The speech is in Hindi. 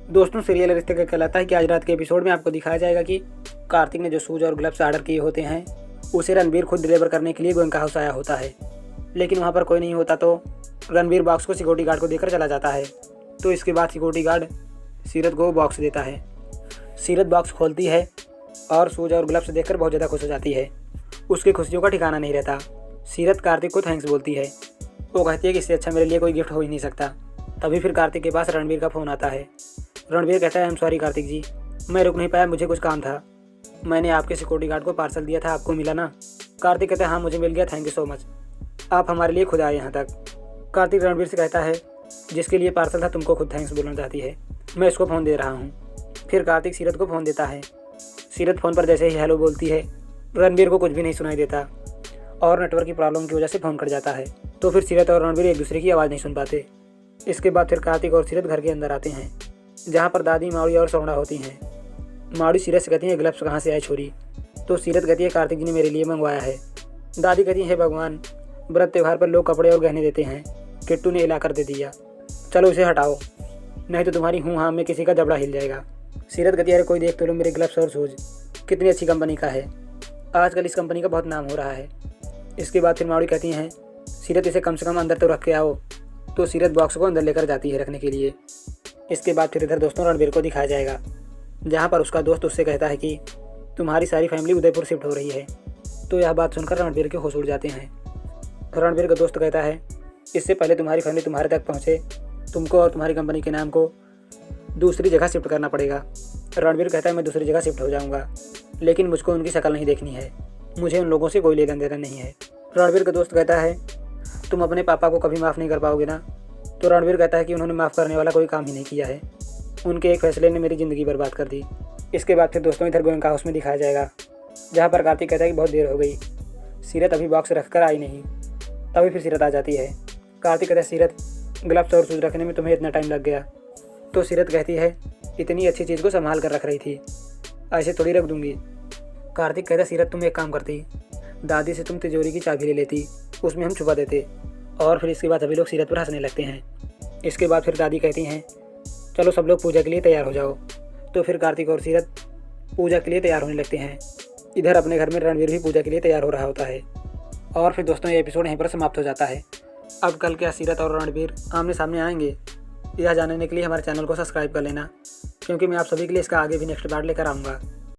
दोस्तों, सीरियल रिश्ते का कहलाता है कि आज रात के एपिसोड में आपको दिखाया जाएगा कि कार्तिक ने जो शूज और ग्लव्स ऑर्डर किए होते हैं उसे रणबीर खुद डिलीवर करने के लिए गोयनका हाउस आया होता है। लेकिन वहाँ पर कोई नहीं होता तो रणबीर बॉक्स को सिक्योरिटी गार्ड को देकर चला जाता है। तो इसके बाद सिक्योरिटी गार्ड सीरत को बॉक्स देता है। सीरत बॉक्स खोलती है और शूज और ग्लव्स देखकर बहुत ज़्यादा खुश हो जाती है। उसकी खुशियों का ठिकाना नहीं रहता। सीरत कार्तिक को थैंक्स बोलती है। वो कहती है कि इससे अच्छा मेरे लिए कोई गिफ्ट हो ही नहीं सकता। तभी फिर कार्तिक के पास रणबीर का फ़ोन आता है। रणबीर कहता है, आई एम सॉरी कार्तिक जी, मैं रुक नहीं पाया, मुझे कुछ काम था। मैंने आपके सिक्योरिटी गार्ड को पार्सल दिया था, आपको मिला ना? कार्तिक कहता है, हाँ मुझे मिल गया, थैंक यू सो मच, आप हमारे लिए खुद आए यहाँ तक। कार्तिक रणबीर से कहता है, जिसके लिए पार्सल था तुमको खुद थैंक्स बोलना चाहती है, मैं इसको फ़ोन दे रहा हूँ। फिर कार्तिक सीरत को फ़ोन देता है। सीरत फ़ोन पर जैसे ही हेलो बोलती है रणबीर को कुछ भी नहीं सुनाई देता और नेटवर्क की प्रॉब्लम की वजह से फ़ोन कट जाता है। तो फिर सीरत और रणबीर एक दूसरे की आवाज़ नहीं सुन पाते। इसके बाद फिर कार्तिक और सीरत घर के अंदर आते हैं जहाँ पर दादी, माड़ी और सोना होती हैं। माड़ी सीरत से कहती है, ग्लव्स कहाँ से आए छोरी? तो सीरत कहती है, कार्तिक जी ने मेरे लिए मंगवाया है। दादी कहती है, भगवान, व्रत त्यौहार पर लोग कपड़े और गहने देते हैं, किट्टू ने हिला कर दे दिया, चलो इसे हटाओ नहीं तो तुम्हारी हूँ हाँ में किसी का जबड़ा हिल जाएगा। सीरत कहती है, अरे कोई देख तो लो मेरे ग्लव्स और शूज, कितनी अच्छी कंपनी का है, आजकल इस कंपनी का बहुत नाम हो रहा है। इसके बाद फिर माड़ी कहती हैं, सीरत इसे कम से कम अंदर तो रख के आओ। तो सीरत बॉक्स को अंदर लेकर जाती है रखने के लिए। इसके बाद फिर इधर दोस्तों रणबीर को दिखाया जाएगा जहाँ पर उसका दोस्त उससे कहता है कि तुम्हारी सारी फैमिली उदयपुर शिफ्ट हो रही है। तो यह बात सुनकर रणबीर के होश उड़ जाते हैं। रणबीर का दोस्त कहता है, इससे पहले तुम्हारी फैमिली तुम्हारे तक पहुँचे तुमको और तुम्हारी कंपनी के नाम को दूसरी जगह शिफ्ट करना पड़ेगा। रणबीर कहता है, मैं दूसरी जगह शिफ्ट हो जाऊँगा, लेकिन मुझको उनकी शक्ल नहीं देखनी है, मुझे उन लोगों से कोई लेना देना नहीं है। रणबीर का दोस्त कहता है, तुम अपने पापा को कभी माफ़ नहीं कर पाओगे ना? तो रणबीर कहता है कि उन्होंने माफ़ करने वाला कोई काम ही नहीं किया है, उनके एक फैसले ने मेरी ज़िंदगी बर्बाद कर दी। इसके बाद फिर दोस्तों इधर गोयनका हाउस में दिखाया जाएगा जहाँ पर कार्तिक कहता है कि बहुत देर हो गई, सीरत अभी बॉक्स रख कर आई नहीं। तभी फिर सीरत आ जाती है। कार्तिक कहता है, सीरत ग्लव्स और शूज रखने में तुम्हें इतना टाइम लग गया? तो सीरत कहती है, इतनी अच्छी चीज़ को संभाल कर रख रही थी, ऐसे थोड़ी रख दूंगी। कार्तिक कहता है, सीरत तुम एक काम करती, दादी से तुम तिजोरी की चाबी ले लेती, उसमें हम छुपा देते। और फिर इसके बाद सभी लोग सीरत पर हंसने लगते हैं। इसके बाद फिर दादी कहती हैं, चलो सब लोग पूजा के लिए तैयार हो जाओ। तो फिर कार्तिक और सीरत पूजा के लिए तैयार होने लगते हैं। इधर अपने घर में रणबीर भी पूजा के लिए तैयार हो रहा होता है। और फिर दोस्तों ये एपिसोड यहीं पर समाप्त हो जाता है। अब कल क्या सीरत और रणबीर आमने सामने आएंगे, यह जानने के लिए हमारे चैनल को सब्सक्राइब कर लेना, क्योंकि मैं आप सभी के लिए इसका आगे भी नेक्स्ट पार्ट लेकर आऊँगा।